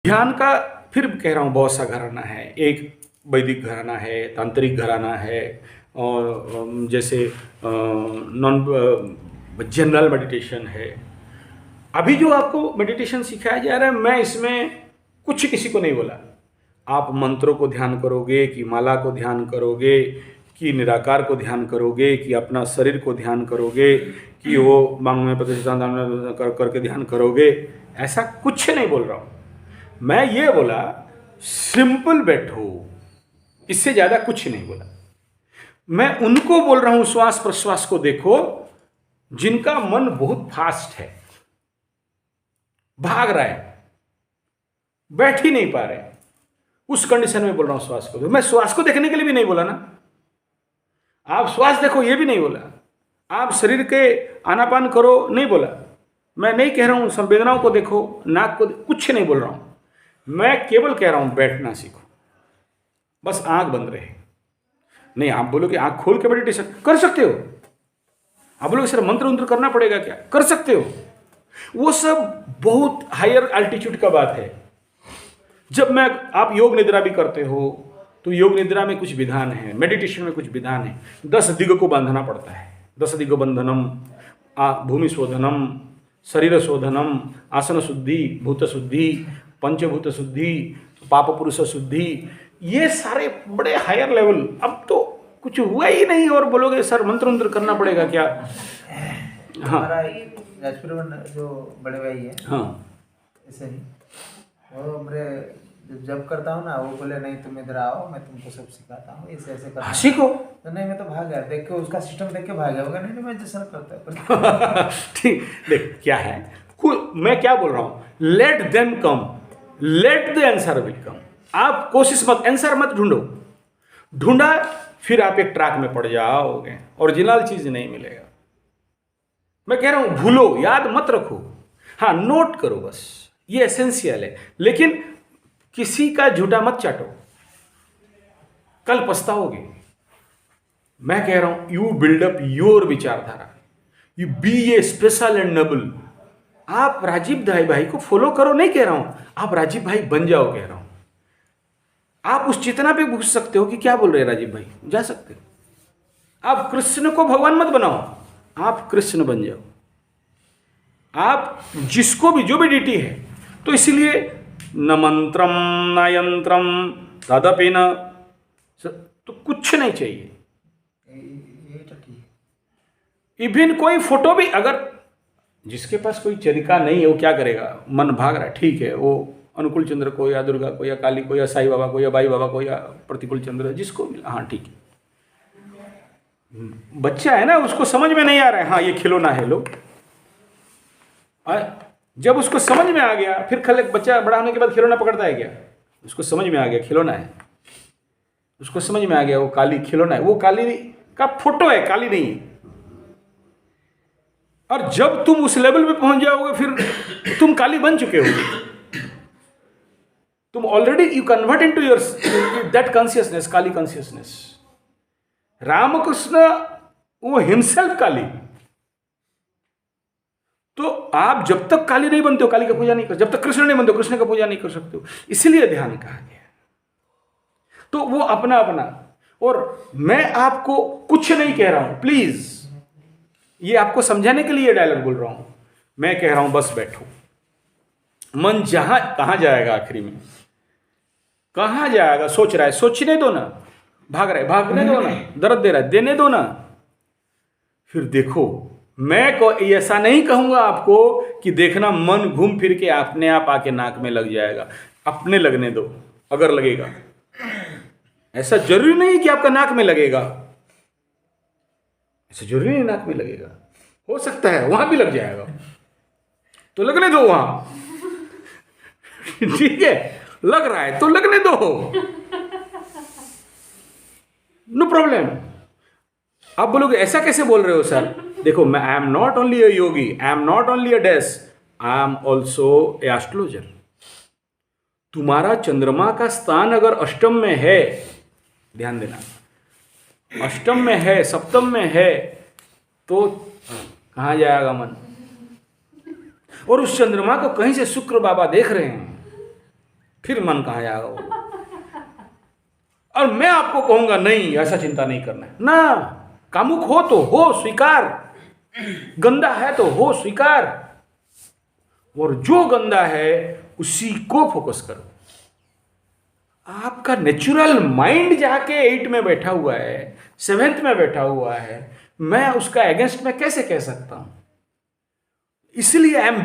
ध्यान का फिर कह रहा हूँ बहुत सा घराना है। एक वैदिक घराना है, तांत्रिक घराना है, और जैसे नॉन जनरल मेडिटेशन है। अभी जो आपको मेडिटेशन सिखाया जा रहा है, मैं इसमें कुछ किसी को नहीं बोला। आप मंत्रों को ध्यान करोगे कि माला को ध्यान करोगे कि निराकार को ध्यान करोगे कि अपना शरीर को ध्यान करोगे कि वो मांग में प्रतिष्ठान करके ध्यान करोगे, ऐसा कुछ नहीं बोल रहा हूँ। मैं ये बोला सिंपल बैठो, इससे ज़्यादा कुछ नहीं बोला। मैं उनको बोल रहा हूँ श्वास प्रश्वास को देखो जिनका मन बहुत फास्ट है, भाग रहा है, बैठ ही नहीं पा रहे, उस कंडीशन में बोल रहा हूँ श्वास को देखो। मैं श्वास को देखने के लिए भी नहीं बोला ना, आप श्वास देखो ये भी नहीं बोला, आप शरीर के आनापान करो नहीं बोला। मैं नहीं कह रहा हूँ संवेदनाओं को देखो, नाक को, कुछ नहीं बोल रहा हूँ। मैं केवल कह रहा हूं बैठना सीखो, बस आंख बंद रहे। नहीं आप बोलोगे आंख खोल के मेडिटेशन कर सकते हो, आप बोलोगे सर मंत्र मंत्र करना पड़ेगा क्या, कर सकते हो। वो सब बहुत हायर एल्टीट्यूड का बात है। जब मैं आप योग निद्रा भी करते हो तो योग निद्रा में कुछ विधान है, मेडिटेशन में कुछ विधान है। 10 दिग को बांधना पड़ता है। 10 दिग बंधनम, भूमि शोधनम, शरीर शोधनम, आसन शुद्धि, भूत शुद्धि, पंचभूत शुद्धि, पाप पुरुष शुद्धि, ये सारे बड़े हायर लेवल। अब तो कुछ हुआ ही नहीं और बोलोगे सर मंत्र मंत्र करना पड़ेगा क्या। हाँ राजपुर में जो बड़े भाई है, हाँ ऐसे ही वो मेरे जब करता हूँ ना, वो बोले नहीं तुम इधर आओ, मैं तुमको सब सिखाता हूँ, ऐसे ऐसे करना। सीखो। तो नहीं मैं तो भाग गया, देख के उसका सिस्टम देख के भाग गया। वो नहीं मैं जैसा करता है। ठीक, देख क्या है, मैं क्या बोल रहा हूँ, let them come, let the answer will come. आप कोशिश मत, आंसर मत ढूंढो, ढूंढा फिर आप एक ट्रैक में पड़ जाओगे, ओरिजिनल चीज नहीं मिलेगा। मैं कह रहा हूं भूलो, याद मत रखो, हाँ नोट करो, बस ये एसेंशियल है। लेकिन किसी का झूठा मत चाटो, कल पछताओगे। मैं कह रहा हूं you build up your vichardhara, you be a special and noble. आप राजीव भाई को फॉलो करो नहीं कह रहा हूं, आप राजीव भाई बन जाओ कह रहा हूं। आप उस चेतना पे पूछ सकते हो कि क्या बोल रहे हैं राजीव भाई, जा सकते हो। आप कृष्ण को भगवान मत बनाओ, आप कृष्ण बन जाओ। आप जिसको भी, जो भी डीटी है, तो इसीलिए न मंत्रम न यंत्रम तदपि न, तो कुछ नहीं चाहिए। इवन कोई फोटो भी, अगर जिसके पास कोई चरिका नहीं है वो क्या करेगा, मन भाग रहा है, ठीक है, वो अनुकूल चंद्र को या दुर्गा को या काली को या साईं बाबा को या बाई बाबा को या प्रतिकूल चंद्र, जिसको मिला, हाँ ठीक है। बच्चा है ना, उसको समझ में नहीं आ रहा है, हाँ ये खिलौना है लो। जब उसको समझ में आ गया, फिर कल एक बच्चा बड़ा होने के बाद खिलौना पकड़ता है क्या, उसको समझ में आ गया खिलौना है, उसको समझ में आ गया वो काली खिलौना है, वो काली का फोटो है, काली नहीं है। और जब तुम उस लेवल पे पहुंच जाओगे फिर तुम काली बन चुके होगे, तुम already you convert into your that consciousness, Kali consciousness. Ramakrishna वो हिमसेल्फ काली। तो आप जब तक काली नहीं बनते हो काली का पूजा नहीं कर, जब तक कृष्ण नहीं बनते हो कृष्ण का पूजा नहीं कर सकते हो। इसलिए ध्यान कहा गया। तो वो अपना अपना, और मैं आपको कुछ नहीं कह रहा हूं, प्लीज ये आपको समझाने के लिए डायलॉग बोल रहा हूं। मैं कह रहा हूं बस बैठो। मन जहां कहां जाएगा, आखिरी में कहां जाएगा, सोच रहा है, सोचने दो ना, भाग रहा है, भागने दो ना, दर्द दे रहा है, देने दो ना। फिर देखो, मैं को ऐसा नहीं कहूंगा आपको कि देखना मन घूम फिर के अपने आप आके नाक में लग जाएगा, अपने लगने दो। अगर लगेगा, ऐसा जरूरी नहीं कि आपका नाक में लगेगा, ऐसा जरूरी नहीं नाक में लगेगा, हो सकता है वहां भी लग जाएगा, तो लगने दो वहां। ठीक है, लग रहा है तो लगने दो, नो प्रॉब्लम। आप बोलोगे ऐसा कैसे बोल रहे हो सर, देखो मैं I am not only a Yogi, I am not only a dash, I am also a astrologer. तुम्हारा चंद्रमा का स्थान अगर अष्टम में है, ध्यान देना, अष्टम में है, सप्तम में है, तो कहां जाएगा मन। और उस चंद्रमा को कहीं से शुक्र बाबा देख रहे हैं, फिर मन कहाँ जाएगा वो। और मैं आपको कहूंगा नहीं, ऐसा चिंता नहीं करना है ना। कामुक हो तो हो स्वीकार, गंदा है तो हो स्वीकार, और जो गंदा है उसी को फोकस करो। आपका नेचुरल माइंड जाके 8 में बैठा हुआ है, 7th में बैठा हुआ है, मैं उसका अगेंस्ट में कैसे कह सकता हूं? इसलिए आई एम